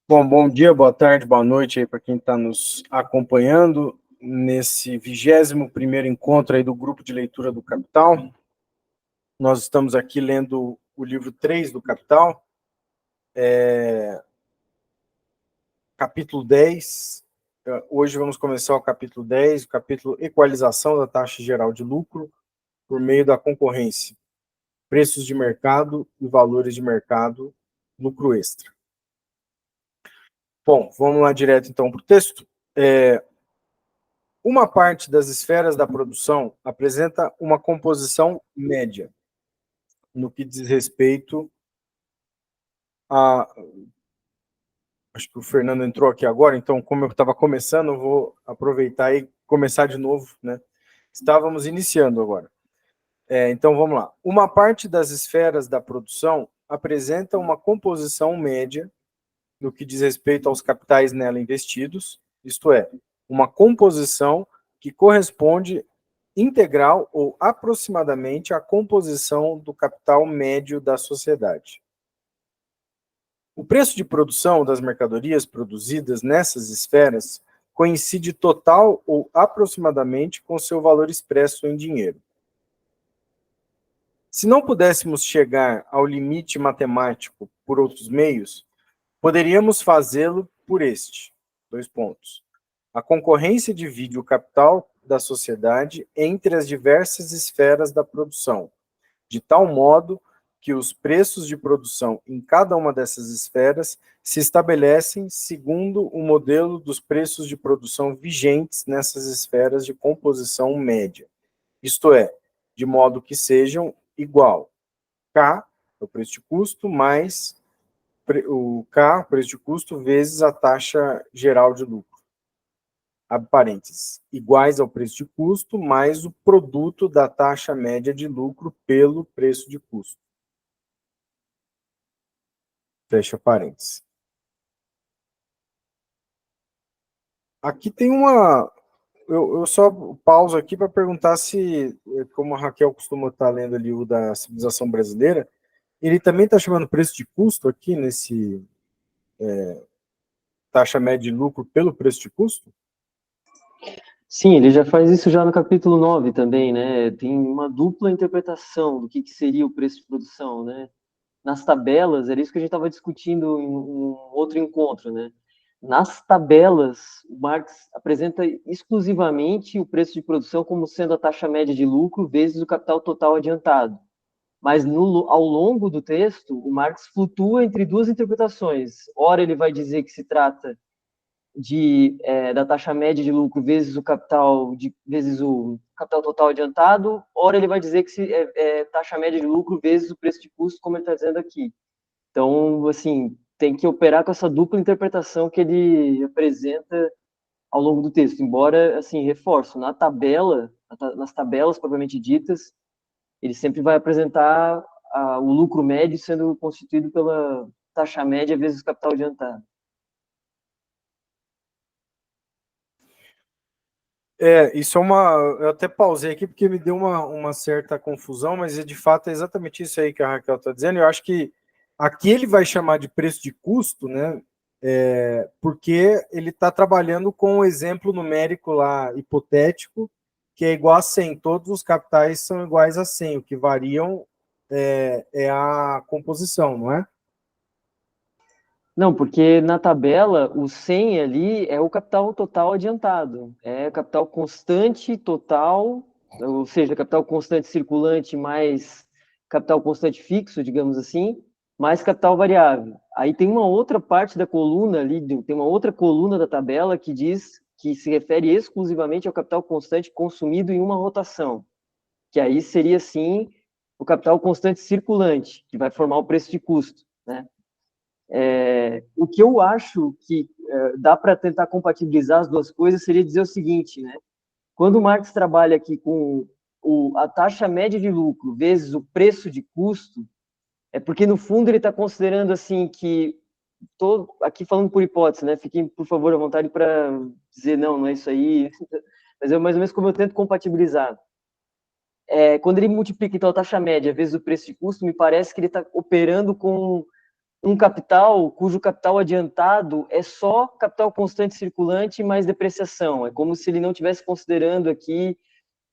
Bom, bom dia, boa tarde, boa noite aí para quem está nos acompanhando nesse 21º encontro aí do Grupo de Leitura do Capital. Nós estamos aqui lendo o livro 3 do Capital, capítulo 10. Hoje vamos começar o capítulo 10, o capítulo Equalização da Taxa Geral de Lucro por meio da concorrência, preços de mercado e valores de mercado, lucro extra. Bom, vamos lá direto então para o texto. Uma parte das esferas da produção apresenta uma composição média, no que diz respeito a... Acho que o Fernando entrou aqui agora, então, como eu estava começando, eu vou aproveitar e começar de novo, né? Estávamos iniciando agora. Então, vamos lá. Uma parte das esferas da produção apresenta uma composição média no que diz respeito aos capitais nela investidos, isto é, uma composição que corresponde integral ou aproximadamente à composição do capital médio da sociedade. O preço de produção das mercadorias produzidas nessas esferas coincide total ou aproximadamente com seu valor expresso em dinheiro. Se não pudéssemos chegar ao limite matemático por outros meios, poderíamos fazê-lo por este. 2 pontos. A concorrência divide o capital da sociedade entre as diversas esferas da produção, de tal modo que os preços de produção em cada uma dessas esferas se estabelecem segundo o modelo dos preços de produção vigentes nessas esferas de composição média, isto é, de modo que sejam igual K, o preço de custo, mais o K, o preço de custo, vezes a taxa geral de lucro. Abre parênteses, iguais ao preço de custo, mais o produto da taxa média de lucro pelo preço de custo. Fecha parênteses. Aqui tem uma... Eu só pauso aqui para perguntar se, como a Raquel costuma estar lendo ali o da civilização brasileira, ele também está chamando preço de custo aqui nesse taxa média de lucro pelo preço de custo? Sim, ele já faz isso já no capítulo 9 também, né? Tem uma dupla interpretação do que seria o preço de produção, né? Nas tabelas, era isso que a gente estava discutindo em um outro encontro, né? Nas tabelas, o Marx apresenta exclusivamente o preço de produção como sendo a taxa média de lucro vezes o capital total adiantado. Mas ao longo do texto, o Marx flutua entre duas interpretações. Ora, ele vai dizer que se trata da taxa média de lucro vezes vezes o capital total adiantado, ora ele vai dizer que taxa média de lucro vezes o preço de custo, como ele está dizendo aqui. Então, assim, tem que operar com essa dupla interpretação que ele apresenta ao longo do texto. Embora, assim, reforço, nas tabelas propriamente ditas, ele sempre vai apresentar o lucro médio sendo constituído pela taxa média vezes o capital adiantado. Isso é uma... Eu até pausei aqui porque me deu uma certa confusão, mas de fato é exatamente isso aí que a Raquel está dizendo. Eu acho que aqui ele vai chamar de preço de custo, né? Porque ele está trabalhando com um exemplo numérico lá, hipotético, que é igual a 100. Todos os capitais são iguais a 100, o que variam é a composição, não é? Não, porque na tabela o 100 ali é o capital total adiantado, é capital constante total, ou seja, capital constante circulante mais capital constante fixo, digamos assim, mais capital variável. Aí tem uma outra parte da coluna ali, tem uma outra coluna da tabela que diz que se refere exclusivamente ao capital constante consumido em uma rotação, que aí seria sim o capital constante circulante, que vai formar o preço de custo, né? O que eu acho que dá para tentar compatibilizar as duas coisas seria dizer o seguinte, né? Quando o Marx trabalha aqui com a taxa média de lucro vezes o preço de custo, é porque no fundo ele está considerando assim que aqui falando por hipótese, né? Fiquem por favor à vontade para dizer não é isso aí, mas é mais ou menos como eu tento compatibilizar. Quando ele multiplica então a taxa média vezes o preço de custo, me parece que ele está operando com um capital cujo capital adiantado é só capital constante circulante mais depreciação. É como se ele não estivesse considerando aqui,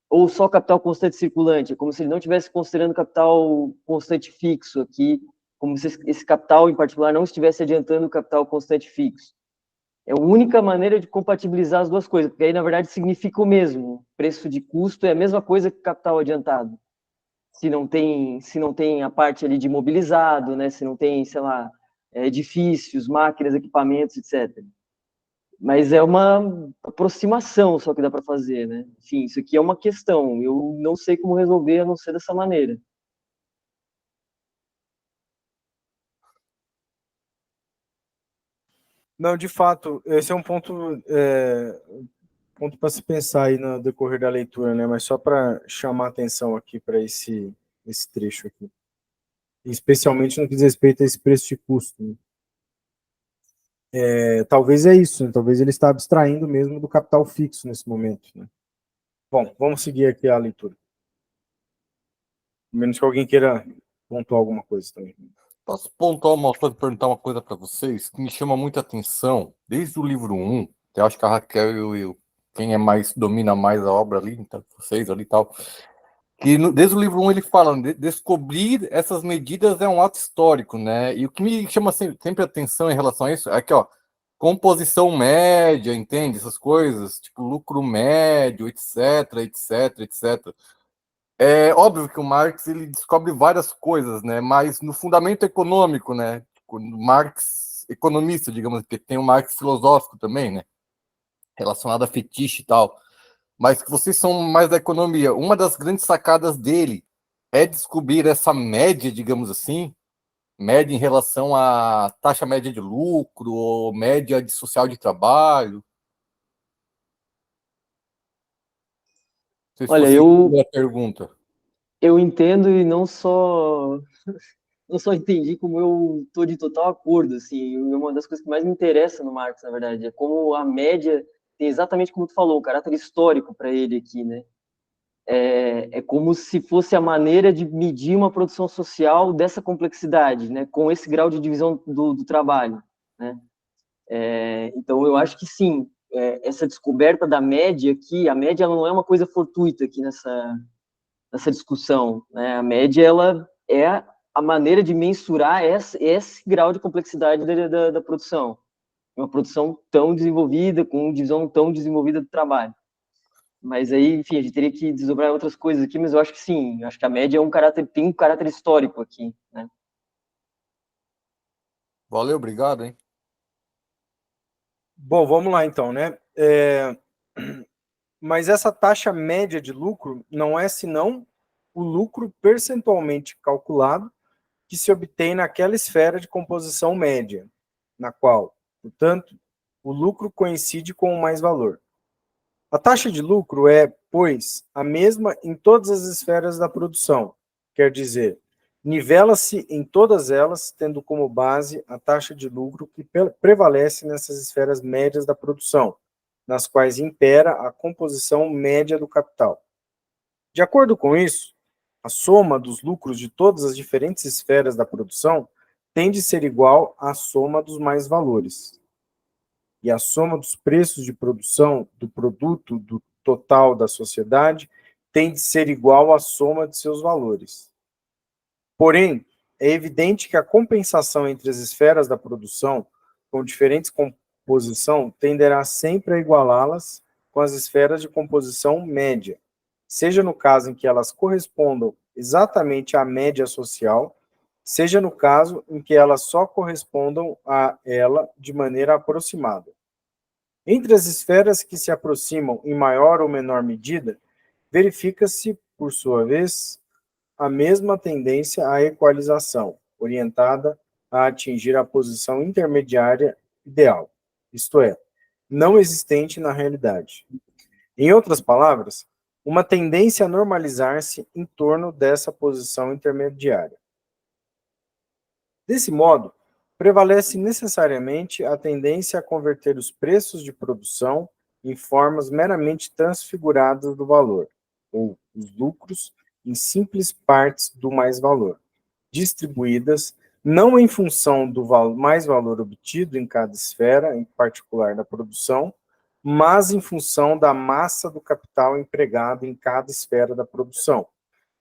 ou só capital constante circulante, é como se ele não estivesse considerando capital constante fixo aqui, como se esse capital em particular não estivesse adiantando o capital constante fixo. É a única maneira de compatibilizar as duas coisas, porque aí, na verdade, significa o mesmo. Preço de custo é a mesma coisa que capital adiantado. Se não tem a parte ali de imobilizado, né? Se não tem, sei lá, edifícios, máquinas, equipamentos, etc. Mas é uma aproximação só que dá para fazer, né? Enfim, isso aqui é uma questão. Eu não sei como resolver a não ser dessa maneira. Não, de fato, esse é um ponto para se pensar aí no decorrer da leitura, né? Mas só para chamar atenção aqui para esse trecho aqui, especialmente no que diz respeito a esse preço de custo, né? Talvez é isso, né? Talvez ele está abstraindo mesmo do capital fixo nesse momento, né? Bom, vamos seguir aqui a leitura. A menos que alguém queira pontuar alguma coisa também. Posso pontuar uma coisa, perguntar uma coisa para vocês que me chama muita atenção, desde o livro 1, eu acho que a Raquel e quem é mais, domina mais a obra ali, então, vocês ali e tal, que desde o livro 1 ele fala, descobrir essas medidas é um ato histórico, né? E o que me chama sempre atenção em relação a isso é que, ó, composição média, entende? Essas coisas, tipo lucro médio, etc, etc, etc. É óbvio que o Marx ele descobre várias coisas, né? Mas no fundamento econômico, né? Marx economista, digamos, que tem o Marx filosófico também, né? Relacionado a fetiche e tal. Mas que vocês são mais da economia. Uma das grandes sacadas dele é descobrir essa média, digamos assim, média em relação à taxa média de lucro ou média de social de trabalho. Não sei se Olha, você eu, entendeu a pergunta. eu entendo e não só entendi, como eu estou de total acordo, assim, uma das coisas que mais me interessa no Marx, na verdade, é como a média tem exatamente como tu falou, o caráter histórico para ele aqui, né? É como se fosse a maneira de medir uma produção social dessa complexidade, né? Com esse grau de divisão do trabalho, né? Então, eu acho que sim, essa descoberta da média aqui, a média ela não é uma coisa fortuita aqui nessa discussão, né? A média ela é a maneira de mensurar esse grau de complexidade da produção, uma produção tão desenvolvida, com divisão tão desenvolvida do trabalho. Mas aí, enfim, a gente teria que desdobrar outras coisas aqui, mas eu acho que sim, eu acho que a média tem um caráter histórico aqui, né? Valeu, obrigado, hein? Bom, vamos lá então, né? Mas essa taxa média de lucro não é senão o lucro percentualmente calculado que se obtém naquela esfera de composição média, na qual, portanto, o lucro coincide com o mais-valor. A taxa de lucro é, pois, a mesma em todas as esferas da produção, quer dizer, nivela-se em todas elas, tendo como base a taxa de lucro que prevalece nessas esferas médias da produção, nas quais impera a composição média do capital. De acordo com isso, a soma dos lucros de todas as diferentes esferas da produção tem de ser igual à soma dos mais-valores. E a soma dos preços de produção do produto do total da sociedade tem de ser igual à soma de seus valores. Porém, é evidente que a compensação entre as esferas da produção, com diferentes composição, tenderá sempre a igualá-las com as esferas de composição média, seja no caso em que elas correspondam exatamente à média social, seja no caso em que elas só correspondam a ela de maneira aproximada. Entre as esferas que se aproximam em maior ou menor medida, verifica-se, por sua vez, a mesma tendência à equalização, orientada a atingir a posição intermediária ideal, isto é, não existente na realidade. Em outras palavras, uma tendência a normalizar-se em torno dessa posição intermediária. Desse modo, prevalece necessariamente a tendência a converter os preços de produção em formas meramente transfiguradas do valor, ou os lucros, em simples partes do mais-valor, distribuídas não em função do mais valor obtido em cada esfera, em particular da produção, mas em função da massa do capital empregado em cada esfera da produção,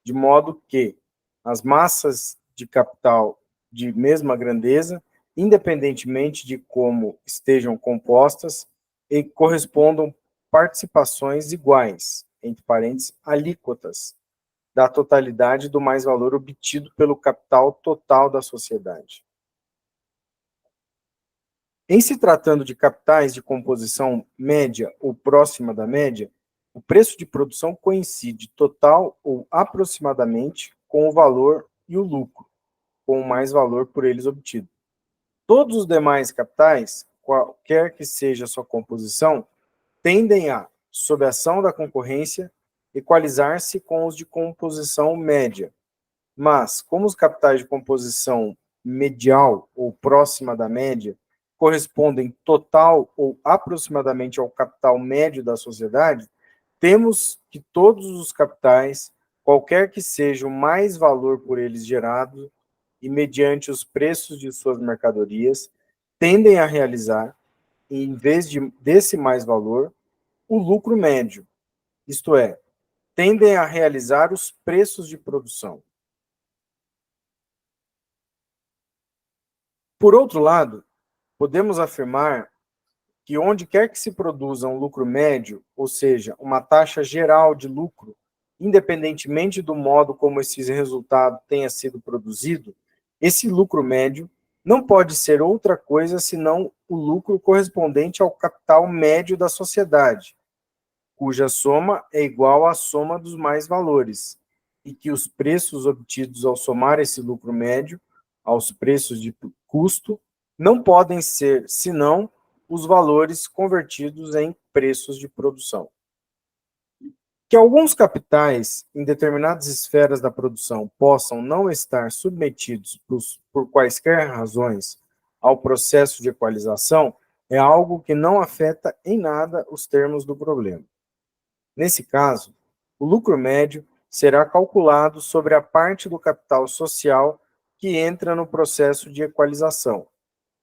de modo que as massas de capital de mesma grandeza, independentemente de como estejam compostas, e correspondam participações iguais, entre parênteses, alíquotas, da totalidade do mais-valor obtido pelo capital total da sociedade. Em se tratando de capitais de composição média ou próxima da média, o preço de produção coincide total ou aproximadamente com o valor e o lucro, com o mais-valor por eles obtido. Todos os demais capitais, qualquer que seja a sua composição, tendem a, sob a ação da concorrência, equalizar-se com os de composição média. Mas, como os capitais de composição medial ou próxima da média correspondem total ou aproximadamente ao capital médio da sociedade, temos que todos os capitais, qualquer que seja o mais valor por eles gerado, e mediante os preços de suas mercadorias, tendem a realizar, em vez desse mais valor, o lucro médio, isto é, tendem a realizar os preços de produção. Por outro lado, podemos afirmar que onde quer que se produza um lucro médio, ou seja, uma taxa geral de lucro, independentemente do modo como esse resultado tenha sido produzido, esse lucro médio não pode ser outra coisa senão o lucro correspondente ao capital médio da sociedade, cuja soma é igual à soma dos mais valores, e que os preços obtidos ao somar esse lucro médio aos preços de custo não podem ser, senão, os valores convertidos em preços de produção. Que alguns capitais, em determinadas esferas da produção, possam não estar submetidos, por quaisquer razões, ao processo de equalização, é algo que não afeta em nada os termos do problema. Nesse caso, o lucro médio será calculado sobre a parte do capital social que entra no processo de equalização.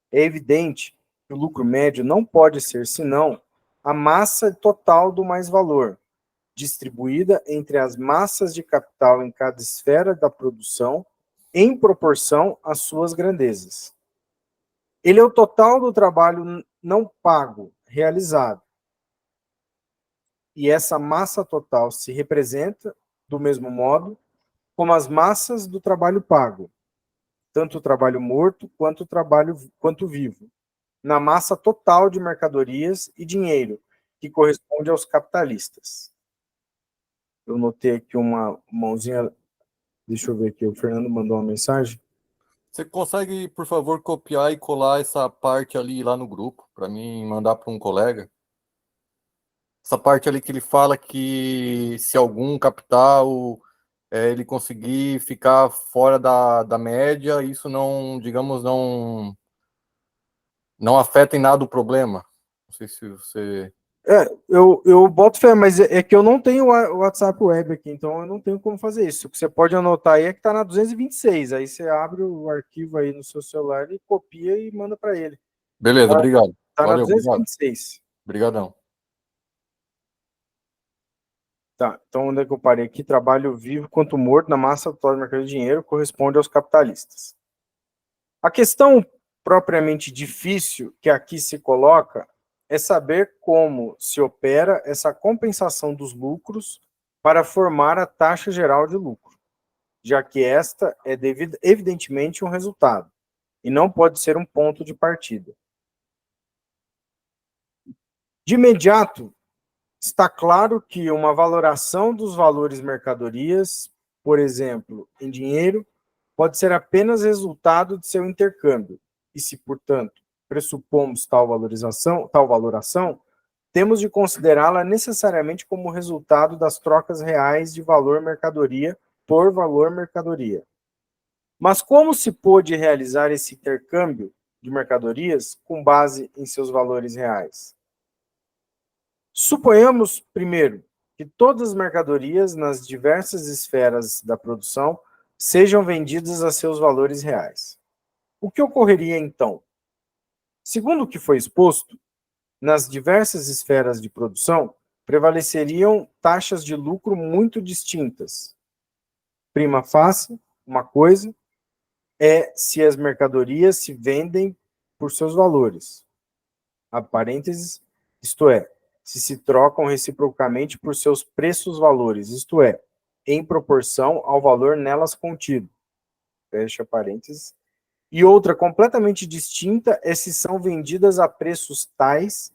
É evidente que o lucro médio não pode ser senão a massa total do mais-valor, distribuída entre as massas de capital em cada esfera da produção, em proporção às suas grandezas. Ele é o total do trabalho não pago realizado. E essa massa total se representa, do mesmo modo, como as massas do trabalho pago, tanto o trabalho morto quanto vivo, na massa total de mercadorias e dinheiro, que corresponde aos capitalistas. Eu notei aqui uma mãozinha, deixa eu ver aqui, o Fernando mandou uma mensagem. Você consegue, por favor, copiar e colar essa parte ali lá no grupo, para mim mandar para um colega? Essa parte ali que ele fala que se algum capital ele conseguir ficar fora da média, isso não, digamos, não afeta em nada o problema. Não sei se você... Eu boto fé, mas é que eu não tenho o WhatsApp Web aqui, então eu não tenho como fazer isso. O que você pode anotar aí é que está na 226, aí você abre o arquivo aí no seu celular e copia e manda para ele. Beleza, obrigado. Está na Valeu, 226. Obrigadão. Tá, então onde é que eu parei aqui? Trabalho vivo quanto morto na massa total do mercado de dinheiro corresponde aos capitalistas. A questão propriamente difícil que aqui se coloca é saber como se opera essa compensação dos lucros para formar a taxa geral de lucro, já que esta é evidentemente um resultado, e não pode ser um ponto de partida. De imediato, está claro que uma valoração dos valores mercadorias, por exemplo, em dinheiro, pode ser apenas resultado de seu intercâmbio, e se, portanto, pressupomos tal valoração, temos de considerá-la necessariamente como resultado das trocas reais de valor mercadoria por valor mercadoria. Mas como se pôde realizar esse intercâmbio de mercadorias com base em seus valores reais? Suponhamos, primeiro, que todas as mercadorias nas diversas esferas da produção sejam vendidas a seus valores reais. O que ocorreria então? Segundo o que foi exposto, nas diversas esferas de produção, prevaleceriam taxas de lucro muito distintas. Prima facie, uma coisa, é se as mercadorias se vendem por seus valores. A parênteses, isto é, se trocam reciprocamente por seus preços-valores, isto é, em proporção ao valor nelas contido. Fecha parênteses. E outra completamente distinta é se são vendidas a preços tais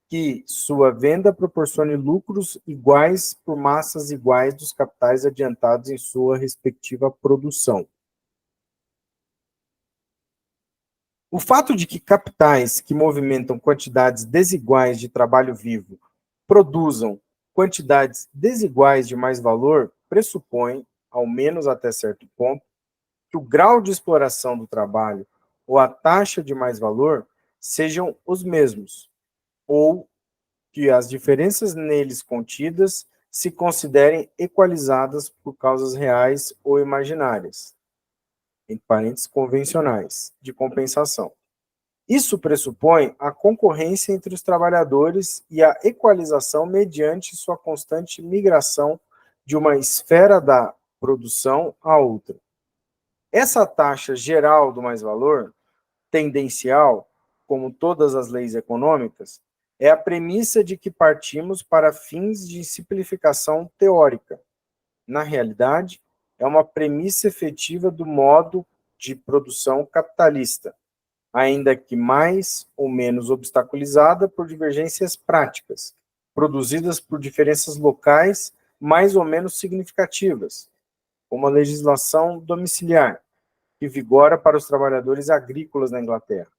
que sua venda proporcione lucros iguais por massas iguais dos capitais adiantados em sua respectiva produção. O fato de que capitais que movimentam quantidades desiguais de trabalho vivo produzam quantidades desiguais de mais valor pressupõe, ao menos até certo ponto, que o grau de exploração do trabalho ou a taxa de mais valor sejam os mesmos, ou que as diferenças neles contidas se considerem equalizadas por causas reais ou imaginárias, entre parênteses convencionais, de compensação. Isso pressupõe a concorrência entre os trabalhadores e a equalização mediante sua constante migração de uma esfera da produção a outra. Essa taxa geral do mais-valor, tendencial, como todas as leis econômicas, é a premissa de que partimos para fins de simplificação teórica. Na realidade, é uma premissa efetiva do modo de produção capitalista, ainda que mais ou menos obstaculizada por divergências práticas, produzidas por diferenças locais mais ou menos significativas, como a legislação domiciliar, que vigora para os trabalhadores agrícolas na Inglaterra.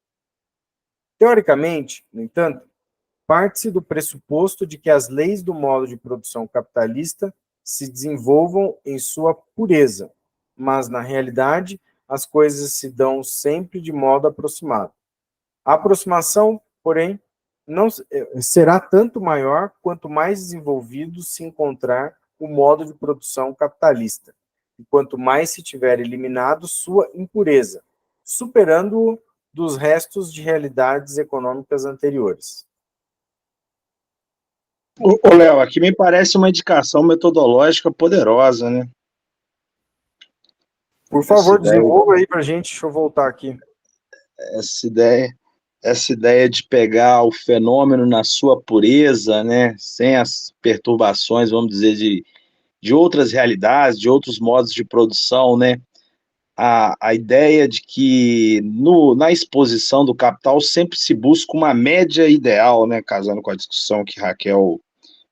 Teoricamente, no entanto, parte-se do pressuposto de que as leis do modo de produção capitalista se desenvolvam em sua pureza, mas, na realidade, as coisas se dão sempre de modo aproximado. A aproximação, porém, não será tanto maior quanto mais desenvolvido se encontrar o modo de produção capitalista, e quanto mais se tiver eliminado sua impureza, superando-o dos restos de realidades econômicas anteriores. Ô, Léo, aqui me parece uma indicação metodológica poderosa, né? Por favor, desenvolva aí para a gente. Deixa eu voltar aqui. Essa ideia de pegar o fenômeno na sua pureza, né? Sem as perturbações, vamos dizer, de outras realidades, de outros modos de produção, né? A ideia de que na exposição do capital sempre se busca uma média ideal, né? Casando com a discussão que Raquel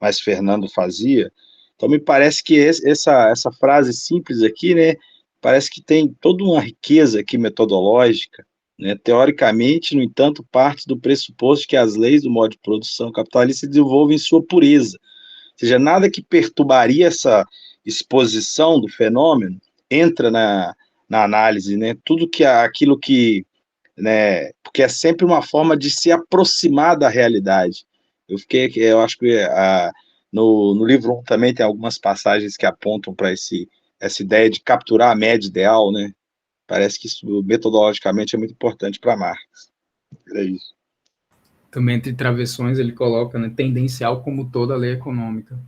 mais Fernando fazia. Então, me parece que essa frase simples aqui, né? Parece que tem toda uma riqueza aqui metodológica, né? Teoricamente, no entanto, parte do pressuposto que as leis do modo de produção capitalista se desenvolvem em sua pureza. Ou seja, nada que perturbaria essa exposição do fenômeno entra na análise, né? Tudo aquilo que, né? Porque é sempre uma forma de se aproximar da realidade. Eu acho que no livro 1 também tem algumas passagens que apontam para essa ideia de capturar a média ideal, né? Parece que isso metodologicamente é muito importante para Marx. É isso. Também entre travessões ele coloca, né, tendencial como toda a lei econômica,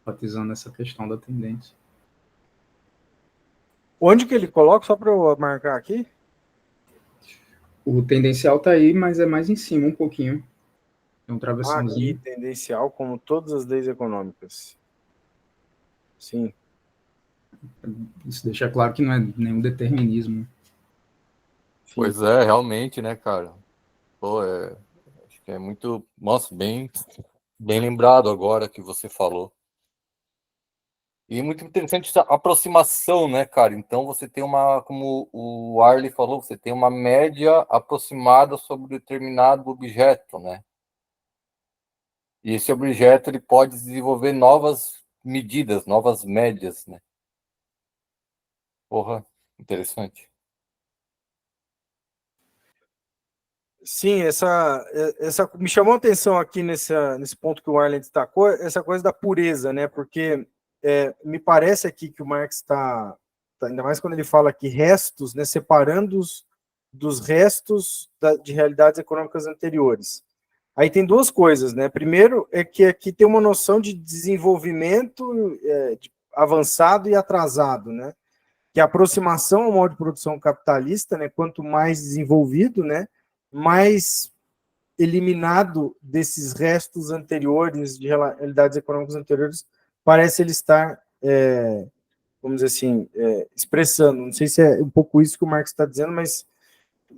enfatizando essa questão da tendência. Onde que ele coloca, só para eu marcar aqui? O tendencial está aí, mas é mais em cima um pouquinho. Tem um travessãozinho. Aqui, tendencial, como todas as leis econômicas. Sim. Isso deixa claro que não é nenhum determinismo. Pois é, realmente, né, cara? Pô, acho que é muito... Nossa, bem lembrado agora que você falou. E muito interessante essa aproximação, né, cara? Então você tem como o Arley falou, você tem uma média aproximada sobre determinado objeto, né? E esse objeto ele pode desenvolver novas medidas, novas médias, né? Porra, interessante. Sim, essa me chamou a atenção aqui nesse ponto que o Arlen destacou, essa coisa da pureza, né? Porque me parece aqui que o Marx está, ainda mais quando ele fala aqui restos, né, separando-os dos restos de realidades econômicas anteriores. Aí tem duas coisas, né? Primeiro é que aqui tem uma noção de desenvolvimento avançado e atrasado, né? Que a aproximação ao modo de produção capitalista, né? Quanto mais desenvolvido, né? Mais eliminado desses restos anteriores, de realidades econômicas anteriores, parece ele estar, vamos dizer assim, expressando. Não sei se é um pouco isso que o Marx está dizendo, mas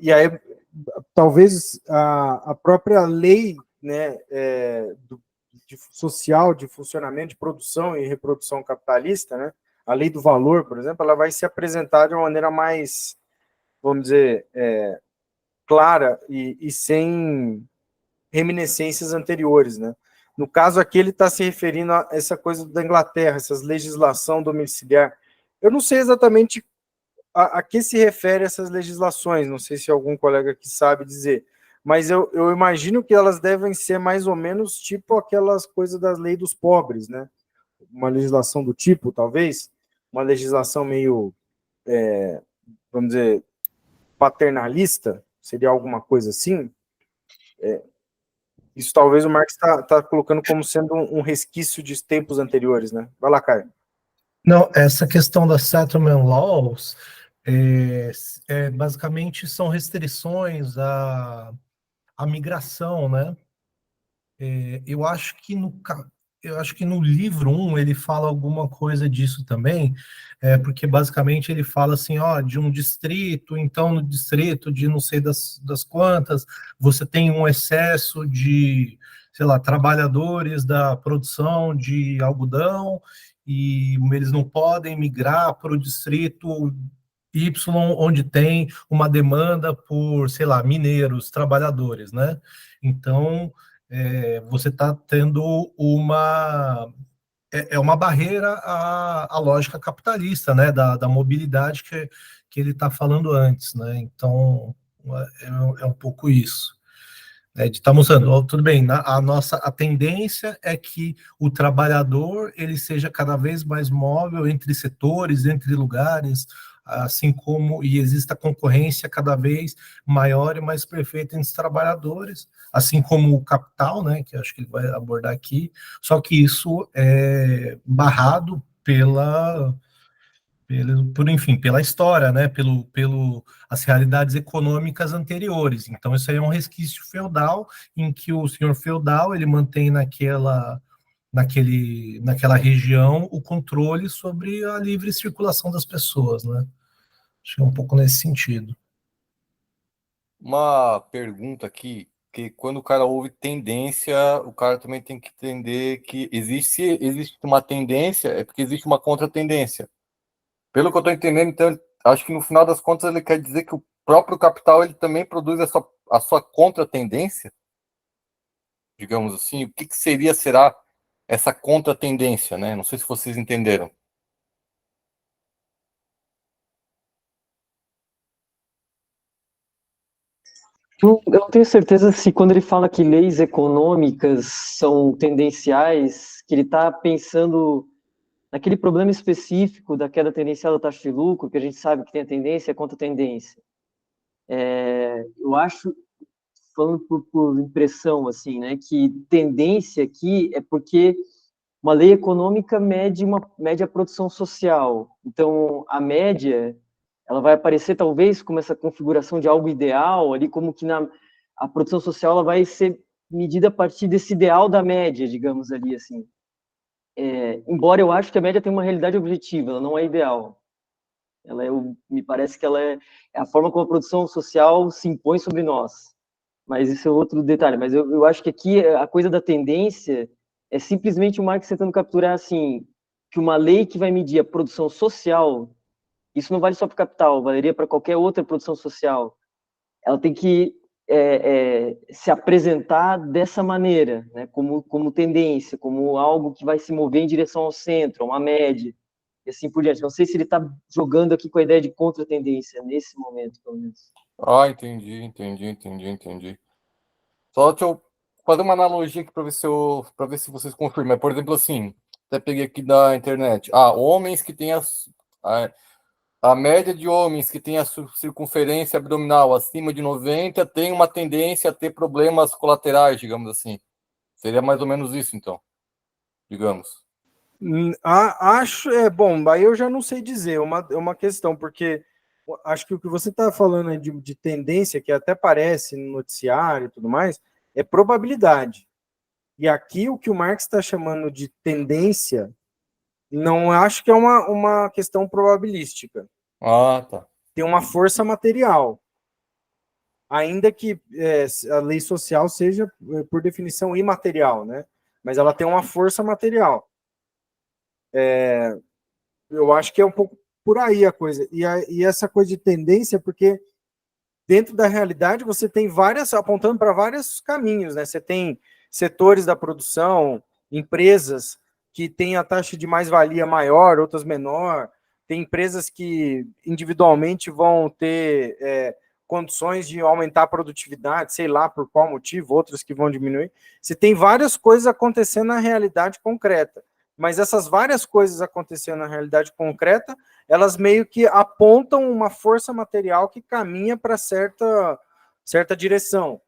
e aí talvez a própria lei, né, social de funcionamento, de produção e reprodução capitalista, né, a lei do valor, por exemplo, ela vai se apresentar de uma maneira mais, vamos dizer, clara e sem reminiscências anteriores, né? No caso aqui, ele está se referindo a essa coisa da Inglaterra, essas legislação domiciliar. Eu não sei exatamente a que se refere essas legislações, não sei se algum colega aqui sabe dizer, mas eu imagino que elas devem ser mais ou menos tipo aquelas coisas da lei dos pobres, né? Uma legislação do tipo, talvez, uma legislação meio, vamos dizer, paternalista, seria alguma coisa assim. Isso talvez o Marx está colocando como sendo um resquício de tempos anteriores, né? Vai lá, Caio. Não, essa questão das settlement laws basicamente são restrições à migração, né? Eu acho que no livro 1 ele fala alguma coisa disso também, porque basicamente ele fala assim, ó, de um distrito, então no distrito de não sei das quantas, você tem um excesso de, sei lá, trabalhadores da produção de algodão, e eles não podem migrar para o distrito Y, onde tem uma demanda por, sei lá, mineiros, trabalhadores, né? Então, você está tendo uma barreira à lógica capitalista, né, da mobilidade que ele está falando antes, né? Então, é um pouco isso. De estar mostrando, tudo bem, a tendência é que o trabalhador ele seja cada vez mais móvel entre setores, entre lugares, assim como e exista concorrência cada vez maior e mais perfeita entre os trabalhadores, assim como o capital, né, que acho que ele vai abordar aqui, só que isso é barrado enfim, pela história, né, as realidades econômicas anteriores. Então, isso aí é um resquício feudal, em que o senhor feudal, ele mantém naquela região o controle sobre a livre circulação das pessoas, né. Acho que é um pouco nesse sentido. Uma pergunta aqui, que quando o cara ouve tendência, o cara também tem que entender que existe uma tendência, é porque existe uma contratendência. Pelo que eu estou entendendo, então, acho que no final das contas ele quer dizer que o próprio capital ele também produz a sua contratendência, digamos assim. O que será essa contratendência, né? Não sei se vocês entenderam. Eu não tenho certeza se quando ele fala que leis econômicas são tendenciais, que ele está pensando naquele problema específico da queda tendencial da taxa de lucro, que a gente sabe que tem a tendência contra a tendência. Eu acho, falando por impressão, assim, né, que tendência aqui é porque uma lei econômica mede a produção social. Então, a média, ela vai aparecer talvez como essa configuração de algo ideal, ali como que a produção social ela vai ser medida a partir desse ideal da média, digamos ali, assim. Embora eu acho que a média tem uma realidade objetiva, ela não é ideal. Me parece que ela é a forma como a produção social se impõe sobre nós. Mas isso é outro detalhe. Mas eu acho que aqui a coisa da tendência é simplesmente o Marx tentando capturar, assim, que uma lei que vai medir a produção social, isso não vale só para o capital, valeria para qualquer outra produção social. Ela tem que se apresentar dessa maneira, né, como tendência, como algo que vai se mover em direção ao centro, a uma média, e assim por diante. Não sei se ele está jogando aqui com a ideia de contra-tendência, nesse momento, pelo menos. Ah, entendi. Só deixa eu fazer uma analogia aqui para ver se vocês confirmam. Por exemplo, assim, até peguei aqui da internet. Homens que têm A média de homens que tem a circunferência abdominal acima de 90 tem uma tendência a ter problemas colaterais, digamos assim. Seria mais ou menos isso, então, digamos. Acho, bom, aí eu já não sei dizer, é uma questão, porque acho que o que você está falando aí de tendência, que até aparece no noticiário e tudo mais, é probabilidade. E aqui o que o Marx está chamando de tendência, não acho que é uma questão probabilística. Ah, tá. Tem uma força material. Ainda que a lei social seja, por definição, imaterial, né? Mas ela tem uma força material. Eu acho que é um pouco por aí a coisa. E essa coisa de tendência, porque dentro da realidade você tem várias, apontando para vários caminhos, né? Você tem setores da produção, empresas que têm a taxa de mais-valia maior, outras menor, tem empresas que individualmente vão ter condições de aumentar a produtividade, sei lá por qual motivo, outras que vão diminuir. Você tem várias coisas acontecendo na realidade concreta, mas essas várias coisas acontecendo na realidade concreta, elas meio que apontam uma força material que caminha para certa direção.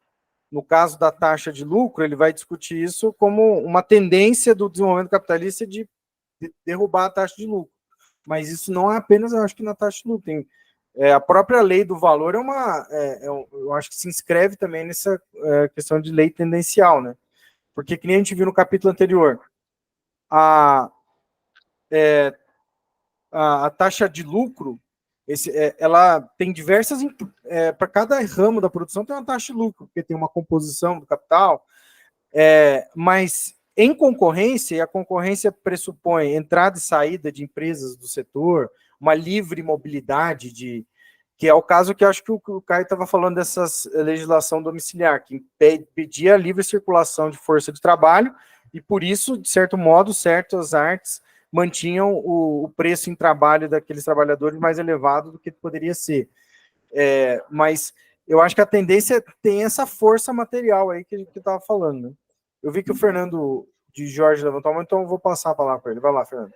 No caso da taxa de lucro, ele vai discutir isso como uma tendência do desenvolvimento capitalista de derrubar a taxa de lucro. Mas isso não é apenas, eu acho que na taxa de lucro. Tem, a própria lei do valor eu acho que se inscreve também nessa questão de lei tendencial, né? Porque, que nem a gente viu no capítulo anterior, a taxa de lucro, ela tem diversas, para cada ramo da produção tem uma taxa de lucro, porque tem uma composição do capital, mas em concorrência, e a concorrência pressupõe entrada e saída de empresas do setor, uma livre mobilidade, que é o caso que eu acho que o Caio estava falando dessa legislação domiciliar, que impedia a livre circulação de força de trabalho, e por isso, de certo modo, certas artes mantinham o preço em trabalho daqueles trabalhadores mais elevado do que poderia ser. Mas eu acho que a tendência tem essa força material aí que eu estava falando, né? Eu vi que o Fernando de Jorge levantou a mão, então eu vou passar a palavra para ele. Vai lá, Fernando.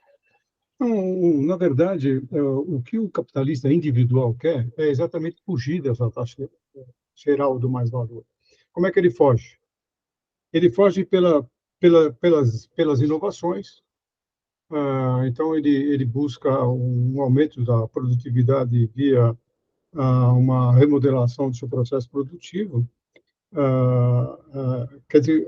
Na verdade, o que o capitalista individual quer é exatamente fugir dessa taxa geral do mais-valor. Como é que ele foge? Ele foge pelas inovações. Então, ele busca um aumento da produtividade via uma remodelação do seu processo produtivo. Quer dizer,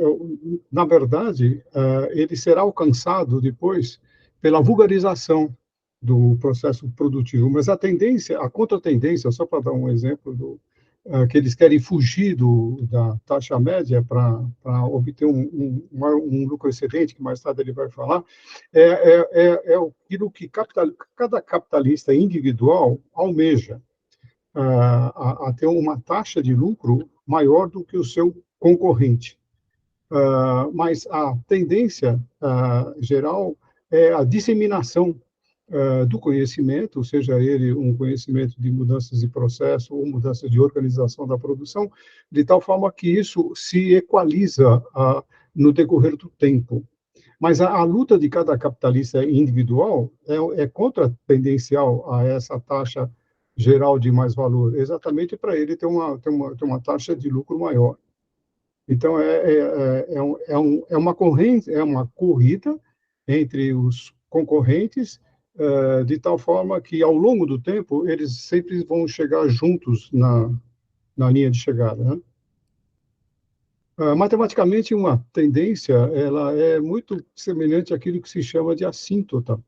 na verdade, ele será alcançado depois pela vulgarização do processo produtivo, mas a contratendência, só para dar um exemplo, que eles querem fugir da taxa média para obter um lucro excedente, que mais tarde ele vai falar, é aquilo que cada capitalista individual almeja, a ter uma taxa de lucro maior do que o seu concorrente. Mas a tendência geral é a disseminação do conhecimento, seja ele um conhecimento de mudanças de processo ou mudanças de organização da produção, de tal forma que isso se equaliza no decorrer do tempo. Mas a luta de cada capitalista individual é contratendencial a essa taxa geral de mais valor, exatamente para ele ter uma taxa de lucro maior. Então, é uma corrida entre os concorrentes, de tal forma que, ao longo do tempo, eles sempre vão chegar juntos na linha de chegada, né? Matematicamente, uma tendência, ela é muito semelhante àquilo que se chama de assíntota,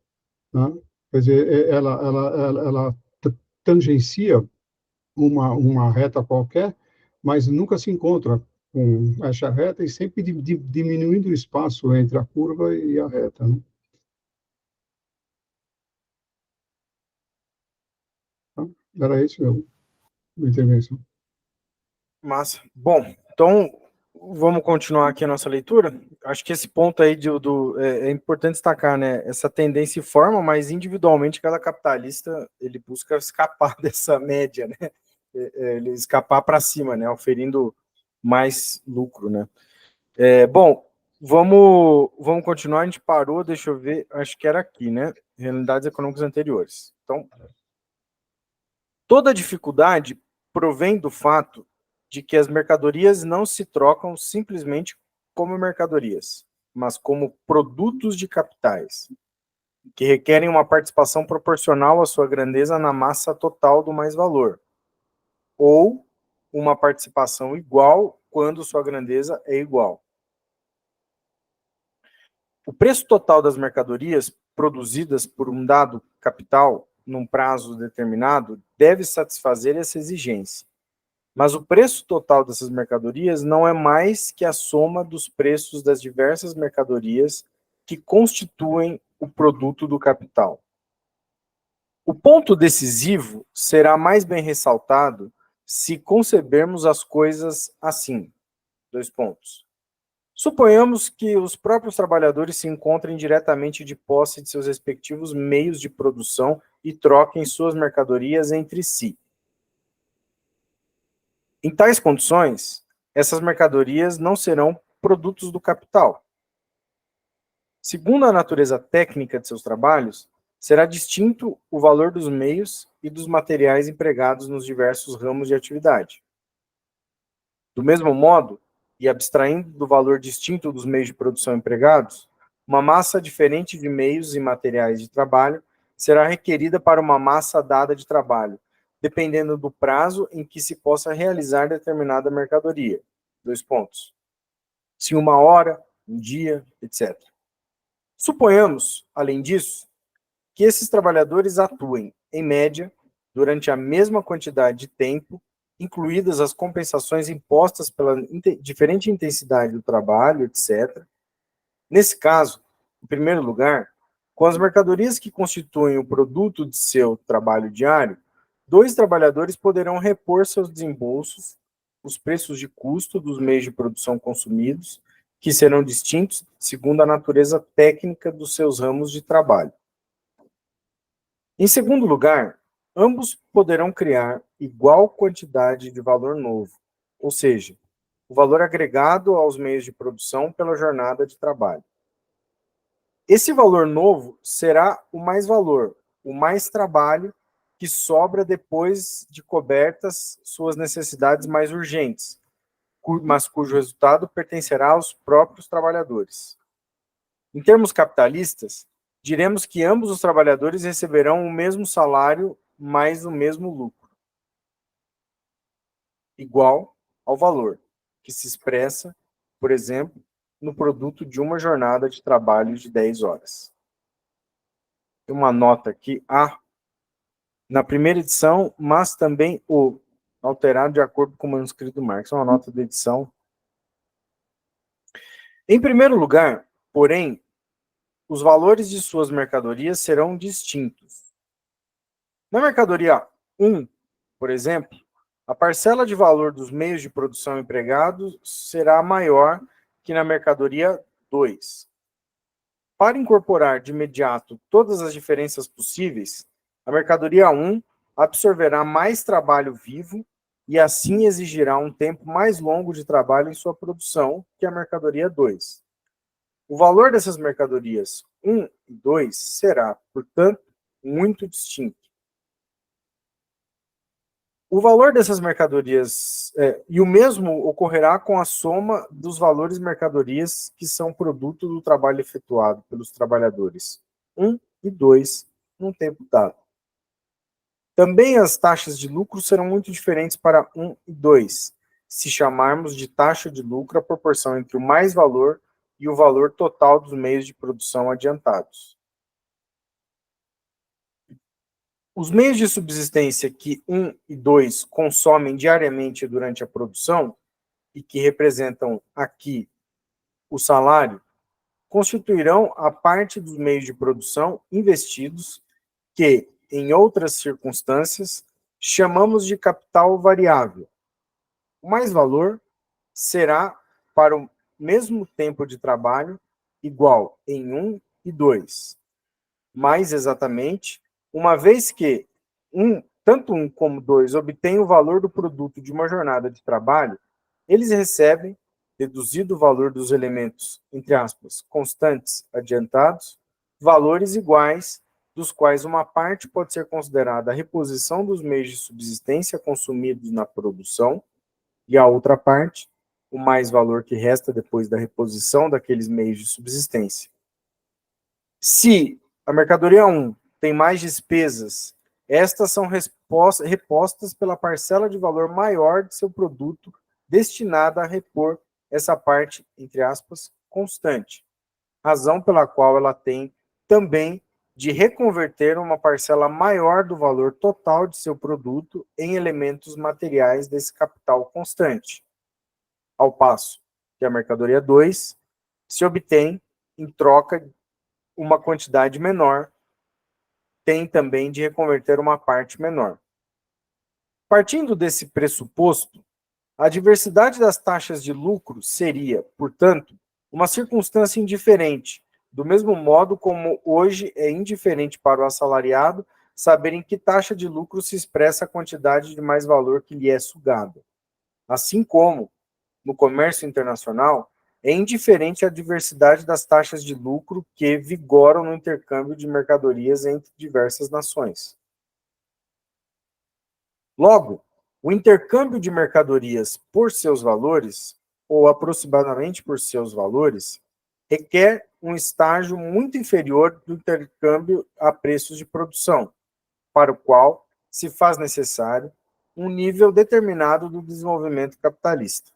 né? Quer dizer, ela tangencia uma reta qualquer, mas nunca se encontra com essa reta e sempre diminuindo o espaço entre a curva e a reta, né? Então, era isso minha intervenção. Massa. Bom, então vamos continuar aqui a nossa leitura. Acho que esse ponto aí é importante destacar, né? Essa tendência forma, mas individualmente cada capitalista ele busca escapar dessa média, né? Ele escapar para cima, né? Oferindo mais lucro, né? Bom, vamos continuar. A gente parou, deixa eu ver, acho que era aqui, né? Realidades econômicas anteriores. Então, Toda dificuldade provém do fato de que as mercadorias não se trocam simplesmente como mercadorias, mas como produtos de capitais, que requerem uma participação proporcional à sua grandeza na massa total do mais-valor, ou uma participação igual quando sua grandeza é igual. O preço total das mercadorias produzidas por um dado capital num prazo determinado deve satisfazer essa exigência. Mas o preço total dessas mercadorias não é mais que a soma dos preços das diversas mercadorias que constituem o produto do capital. O ponto decisivo será mais bem ressaltado se concebermos as coisas assim. Dois pontos. Suponhamos que os próprios trabalhadores se encontrem diretamente de posse de seus respectivos meios de produção e troquem suas mercadorias entre si. Em tais condições, essas mercadorias não serão produtos do capital. Segundo a natureza técnica de seus trabalhos, será distinto o valor dos meios e dos materiais empregados nos diversos ramos de atividade. Do mesmo modo, e abstraindo do valor distinto dos meios de produção empregados, uma massa diferente de meios e materiais de trabalho será requerida para uma massa dada de trabalho, dependendo do prazo em que se possa realizar determinada mercadoria. Dois pontos. Se uma hora, um dia, etc. Suponhamos, além disso, que esses trabalhadores atuem, em média, durante a mesma quantidade de tempo, incluídas as compensações impostas pela diferente intensidade do trabalho, etc. Nesse caso, em primeiro lugar, com as mercadorias que constituem o produto de seu trabalho diário, 2 trabalhadores poderão repor seus desembolsos, os preços de custo dos meios de produção consumidos, que serão distintos segundo a natureza técnica dos seus ramos de trabalho. Em segundo lugar, ambos poderão criar igual quantidade de valor novo, ou seja, o valor agregado aos meios de produção pela jornada de trabalho. Esse valor novo será o mais-valor, o mais trabalho que sobra depois de cobertas suas necessidades mais urgentes, mas cujo resultado pertencerá aos próprios trabalhadores. Em termos capitalistas, diremos que ambos os trabalhadores receberão o mesmo salário mais o mesmo lucro, igual ao valor, que se expressa, por exemplo, no produto de uma jornada de trabalho de 10 horas. Tem uma nota aqui, na primeira edição, mas também o alterado de acordo com o manuscrito do Marx. É uma nota da edição. Em primeiro lugar, porém, os valores de suas mercadorias serão distintos. Na mercadoria 1, por exemplo, a parcela de valor dos meios de produção empregados será maior que na mercadoria 2. Para incorporar de imediato todas as diferenças possíveis, a mercadoria 1 absorverá mais trabalho vivo e assim exigirá um tempo mais longo de trabalho em sua produção que a mercadoria 2. O valor dessas mercadorias 1 e 2 será, portanto, muito distinto. O valor dessas mercadorias, e o mesmo ocorrerá com a soma dos valores mercadorias que são produto do trabalho efetuado pelos trabalhadores 1 e 2 num tempo dado. Também as taxas de lucro serão muito diferentes para 1 e 2, se chamarmos de taxa de lucro a proporção entre o mais-valor e o valor total dos meios de produção adiantados. Os meios de subsistência que 1 e 2 consomem diariamente durante a produção, e que representam aqui o salário, constituirão a parte dos meios de produção investidos que, em outras circunstâncias, chamamos de capital variável. O mais-valor será, para o mesmo tempo de trabalho, igual em 1 e 2. Mais exatamente, uma vez que tanto 1 como 2 obtêm o valor do produto de uma jornada de trabalho, eles recebem, deduzido o valor dos elementos, entre aspas, constantes adiantados, valores iguais dos quais uma parte pode ser considerada a reposição dos meios de subsistência consumidos na produção, e a outra parte, o mais-valor que resta depois da reposição daqueles meios de subsistência. Se a mercadoria 1 tem mais despesas, estas são repostas pela parcela de valor maior de seu produto destinada a repor essa parte, entre aspas, constante, razão pela qual ela tem também de reconverter uma parcela maior do valor total de seu produto em elementos materiais desse capital constante, ao passo que a mercadoria 2 se obtém em troca uma quantidade menor, tem também de reconverter uma parte menor. Partindo desse pressuposto, a diversidade das taxas de lucro seria, portanto, uma circunstância indiferente, do mesmo modo como hoje é indiferente para o assalariado saber em que taxa de lucro se expressa a quantidade de mais-valor que lhe é sugada. Assim como, no comércio internacional, é indiferente a diversidade das taxas de lucro que vigoram no intercâmbio de mercadorias entre diversas nações. Logo, o intercâmbio de mercadorias por seus valores, ou aproximadamente por seus valores, requer um estágio muito inferior do intercâmbio a preços de produção, para o qual se faz necessário um nível determinado do desenvolvimento capitalista.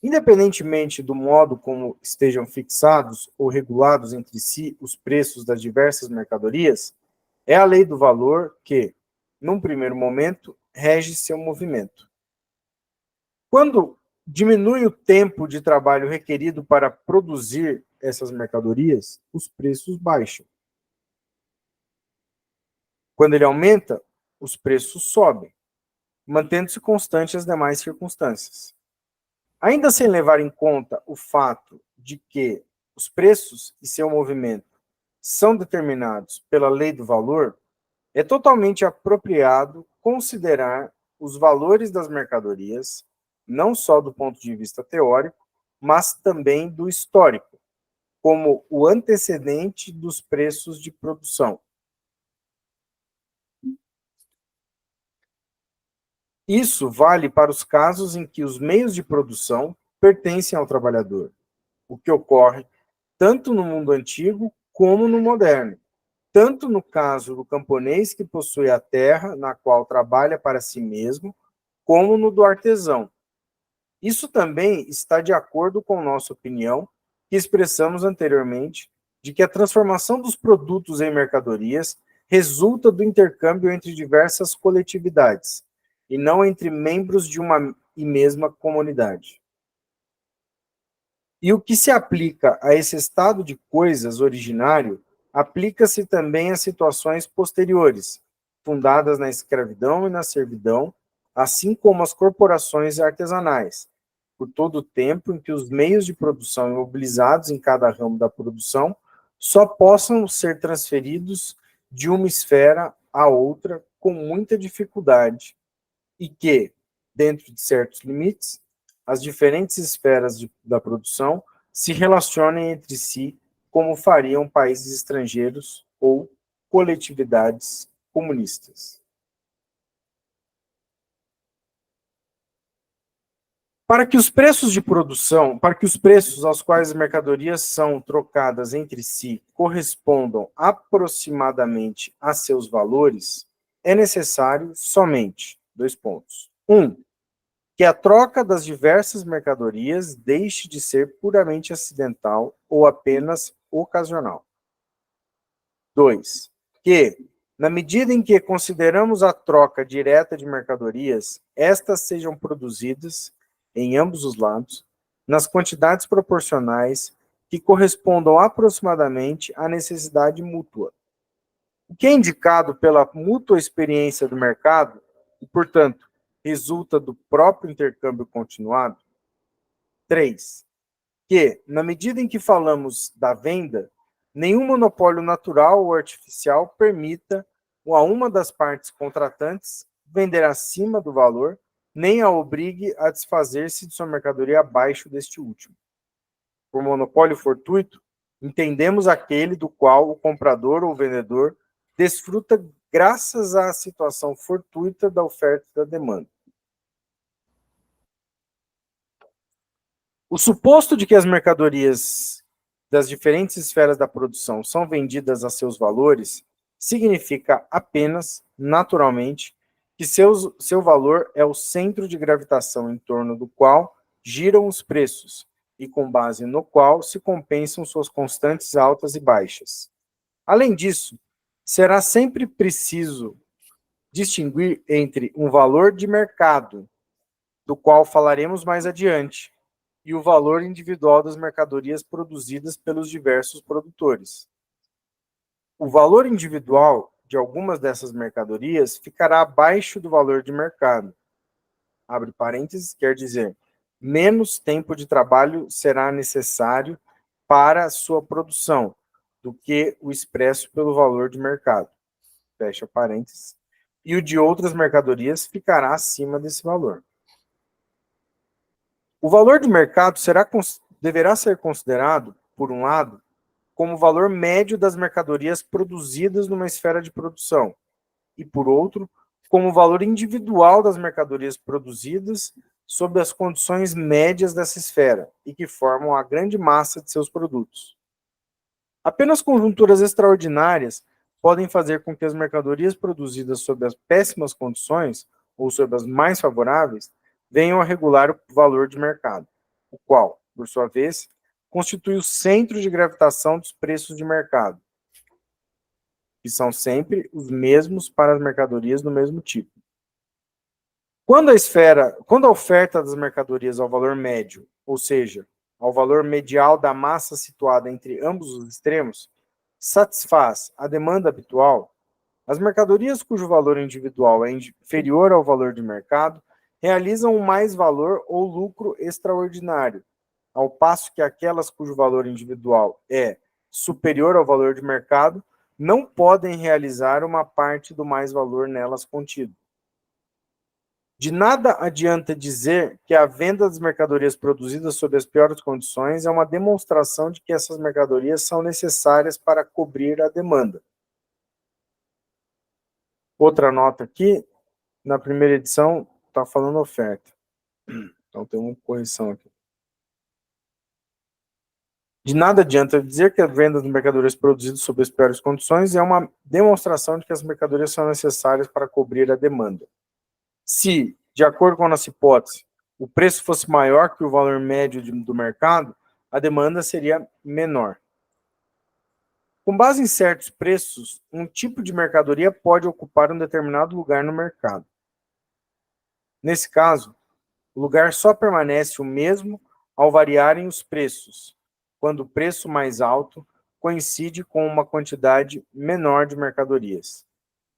Independentemente do modo como estejam fixados ou regulados entre si os preços das diversas mercadorias, é a lei do valor que, num primeiro momento, rege seu movimento. Quando diminui o tempo de trabalho requerido para produzir essas mercadorias, os preços baixam. Quando ele aumenta, os preços sobem, mantendo-se constantes as demais circunstâncias. Ainda sem levar em conta o fato de que os preços e seu movimento são determinados pela lei do valor, é totalmente apropriado considerar os valores das mercadorias, não só do ponto de vista teórico, mas também do histórico, como o antecedente dos preços de produção. Isso vale para os casos em que os meios de produção pertencem ao trabalhador, o que ocorre tanto no mundo antigo como no moderno, tanto no caso do camponês que possui a terra na qual trabalha para si mesmo, como no do artesão. Isso também está de acordo com nossa opinião, que expressamos anteriormente, de que a transformação dos produtos em mercadorias resulta do intercâmbio entre diversas coletividades, e não entre membros de uma e mesma comunidade. E o que se aplica a esse estado de coisas originário, aplica-se também a situações posteriores, fundadas na escravidão e na servidão, assim como as corporações artesanais, por todo o tempo em que os meios de produção imobilizados em cada ramo da produção só possam ser transferidos de uma esfera a outra com muita dificuldade, e que, dentro de certos limites, as diferentes esferas da produção se relacionem entre si como fariam países estrangeiros ou coletividades comunistas. Para que os preços de produção, para que os preços aos quais as mercadorias são trocadas entre si correspondam aproximadamente a seus valores, é necessário somente 2 pontos. 1, que a troca das diversas mercadorias deixe de ser puramente acidental ou apenas ocasional. 2, que, na medida em que consideramos a troca direta de mercadorias, estas sejam produzidas, em ambos os lados, nas quantidades proporcionais que correspondam aproximadamente à necessidade mútua. O que é indicado pela mútua experiência do mercado, e, portanto, resulta do próprio intercâmbio continuado. 3, que, na medida em que falamos da venda, nenhum monopólio natural ou artificial permita a uma das partes contratantes vender acima do valor, nem a obrigue a desfazer-se de sua mercadoria abaixo deste último. Por monopólio fortuito, entendemos aquele do qual o comprador ou vendedor desfruta graças à situação fortuita da oferta e da demanda. O suposto de que as mercadorias das diferentes esferas da produção são vendidas a seus valores significa apenas, naturalmente, que seu valor é o centro de gravitação em torno do qual giram os preços e com base no qual se compensam suas constantes altas e baixas. Além disso, será sempre preciso distinguir entre um valor de mercado, do qual falaremos mais adiante, e o valor individual das mercadorias produzidas pelos diversos produtores. O valor individual de algumas dessas mercadorias ficará abaixo do valor de mercado. Abre parênteses, quer dizer, menos tempo de trabalho será necessário para sua produção do que o expresso pelo valor de mercado. Fecha parênteses. E o de outras mercadorias ficará acima desse valor. O valor de mercado deverá ser considerado, por um lado, como o valor médio das mercadorias produzidas numa esfera de produção, e, por outro, como o valor individual das mercadorias produzidas sob as condições médias dessa esfera, e que formam a grande massa de seus produtos. Apenas conjunturas extraordinárias podem fazer com que as mercadorias produzidas sob as péssimas condições, ou sob as mais favoráveis, venham a regular o valor de mercado, o qual, por sua vez, constitui o centro de gravitação dos preços de mercado, que são sempre os mesmos para as mercadorias do mesmo tipo. Quando a oferta das mercadorias ao valor médio, ou seja, ao valor medial da massa situada entre ambos os extremos, satisfaz a demanda habitual, as mercadorias cujo valor individual é inferior ao valor de mercado realizam um mais-valor ou lucro extraordinário, ao passo que aquelas cujo valor individual é superior ao valor de mercado não podem realizar uma parte do mais-valor nelas contido. De nada adianta dizer que a venda das mercadorias produzidas sob as piores condições é uma demonstração de que essas mercadorias são necessárias para cobrir a demanda. Outra nota aqui, na primeira edição, está falando oferta. Então tem uma correção aqui. De nada adianta dizer que a venda de mercadorias produzidas sob as piores condições é uma demonstração de que as mercadorias são necessárias para cobrir a demanda. Se, de acordo com a nossa hipótese, o preço fosse maior que o valor médio do mercado, a demanda seria menor. Com base em certos preços, um tipo de mercadoria pode ocupar um determinado lugar no mercado. Nesse caso, o lugar só permanece o mesmo ao variarem os preços, quando o preço mais alto coincide com uma quantidade menor de mercadorias,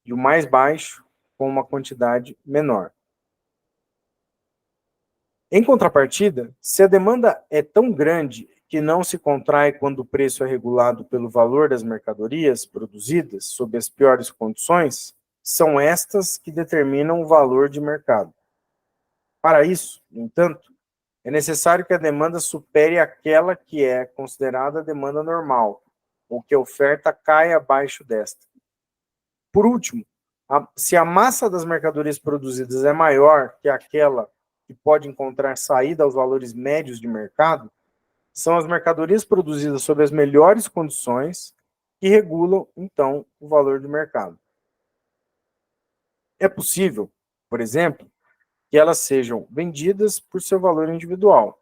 e o mais baixo com uma quantidade menor. Em contrapartida, se a demanda é tão grande que não se contrai quando o preço é regulado pelo valor das mercadorias produzidas sob as piores condições, são estas que determinam o valor de mercado. Para isso, no entanto, é necessário que a demanda supere aquela que é considerada a demanda normal, ou que a oferta caia abaixo desta. Por último, se a massa das mercadorias produzidas é maior que aquela que pode encontrar saída aos valores médios de mercado, são as mercadorias produzidas sob as melhores condições que regulam, então, o valor de mercado. É possível, por exemplo, que elas sejam vendidas por seu valor individual,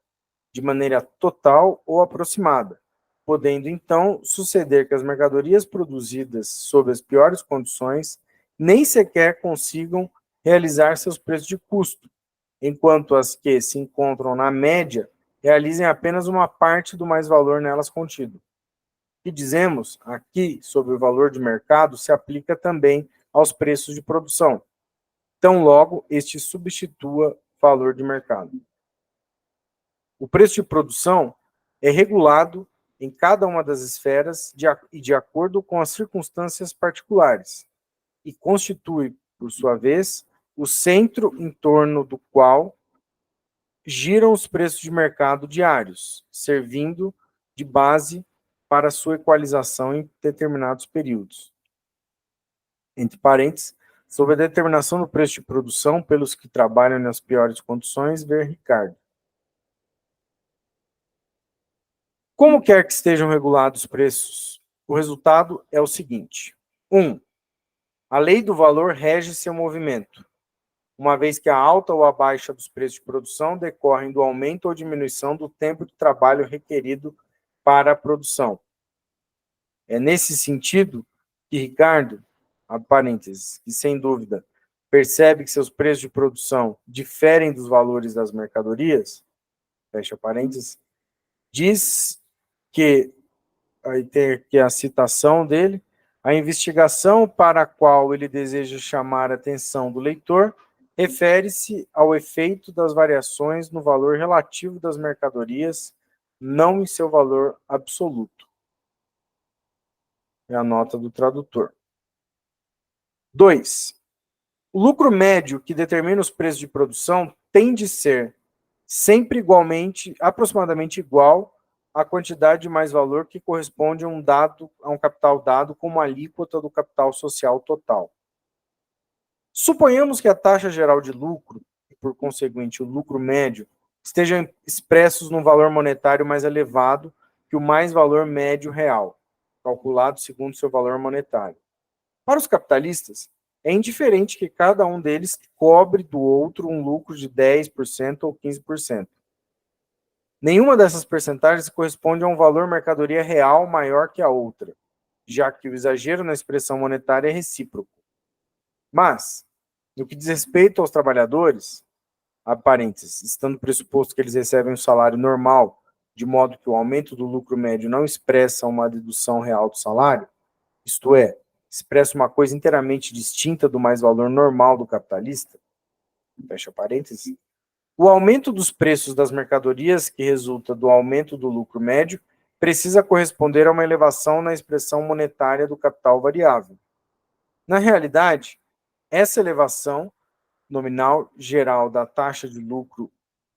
de maneira total ou aproximada, podendo, então, suceder que as mercadorias produzidas sob as piores condições nem sequer consigam realizar seus preços de custo, enquanto as que se encontram na média realizem apenas uma parte do mais-valor nelas contido. O que dizemos aqui sobre o valor de mercado se aplica também aos preços de produção, tão logo este substitua valor de mercado. O preço de produção é regulado em cada uma das esferas de acordo com as circunstâncias particulares e constitui, por sua vez, o centro em torno do qual giram os preços de mercado diários, servindo de base para sua equalização em determinados períodos. entre parênteses, sobre a determinação do preço de produção pelos que trabalham nas piores condições, ver Ricardo. Como quer que estejam regulados os preços, o resultado é o seguinte. 1. A lei do valor rege seu movimento, uma vez que a alta ou a baixa dos preços de produção decorrem do aumento ou diminuição do tempo de trabalho requerido para a produção. É nesse sentido que Ricardo, abre parênteses, que sem dúvida percebe que seus preços de produção diferem dos valores das mercadorias, fecha parênteses, diz que, aí tem aqui a citação dele, a investigação para a qual ele deseja chamar a atenção do leitor refere-se ao efeito das variações no valor relativo das mercadorias, não em seu valor absoluto. É a nota do tradutor. 2. O lucro médio que determina os preços de produção tem de ser sempre aproximadamente igual à quantidade de mais-valor que corresponde a um capital dado como alíquota do capital social total. Suponhamos que a taxa geral de lucro, e por conseguinte o lucro médio, estejam expressos num valor monetário mais elevado que o mais-valor médio real, calculado segundo seu valor monetário. Para os capitalistas, é indiferente que cada um deles cobre do outro um lucro de 10% ou 15%. Nenhuma dessas percentagens corresponde a um valor mercadoria real maior que a outra, já que o exagero na expressão monetária é recíproco. Mas, no que diz respeito aos trabalhadores, abre parênteses, estando pressuposto que eles recebem um salário normal, de modo que o aumento do lucro médio não expressa uma dedução real do salário, isto é, expressa uma coisa inteiramente distinta do mais-valor normal do capitalista, fecha parênteses, o aumento dos preços das mercadorias que resulta do aumento do lucro médio precisa corresponder a uma elevação na expressão monetária do capital variável. Na realidade, essa elevação nominal geral da taxa de lucro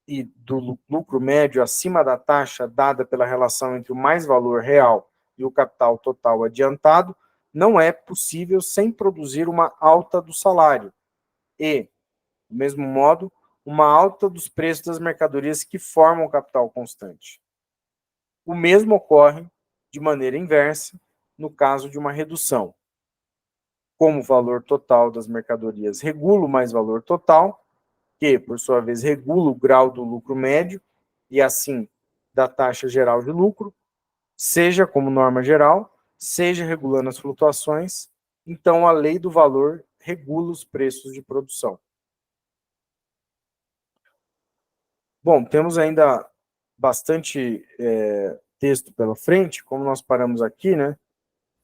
e do lucro médio acima da taxa dada pela relação entre o mais-valor real e o capital total adiantado não é possível sem produzir uma alta do salário e, do mesmo modo, uma alta dos preços das mercadorias que formam o capital constante. O mesmo ocorre, de maneira inversa, no caso de uma redução. Como o valor total das mercadorias regula o mais-valor total, que, por sua vez, regula o grau do lucro médio e, assim, da taxa geral de lucro, seja como norma geral, seja regulando as flutuações, então a lei do valor regula os preços de produção. Bom, temos ainda bastante texto pela frente, como nós paramos aqui, né?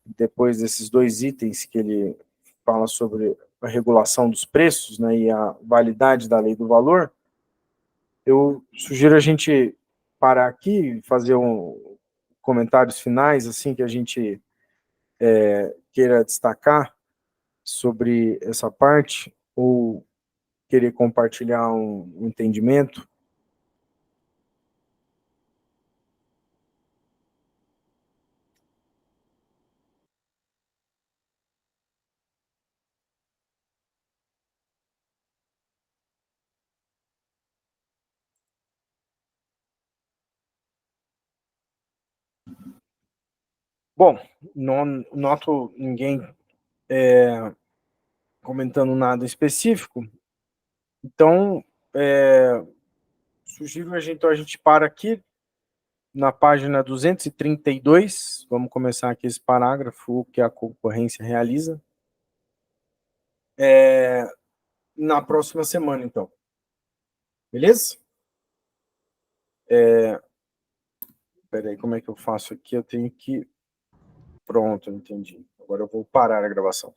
Depois desses dois itens que ele fala sobre a regulação dos preços, né, e a validade da lei do valor, eu sugiro a gente parar aqui e fazer comentários finais, assim, que a gente queira destacar sobre essa parte, ou querer compartilhar um entendimento. Bom, não noto ninguém comentando nada específico, então sugiro então a gente para aqui na página 232, vamos começar aqui esse parágrafo, o que a concorrência realiza, na próxima semana, então. Beleza? Peraí, como é que eu faço aqui? Eu tenho que... Pronto, eu entendi. Agora eu vou parar a gravação.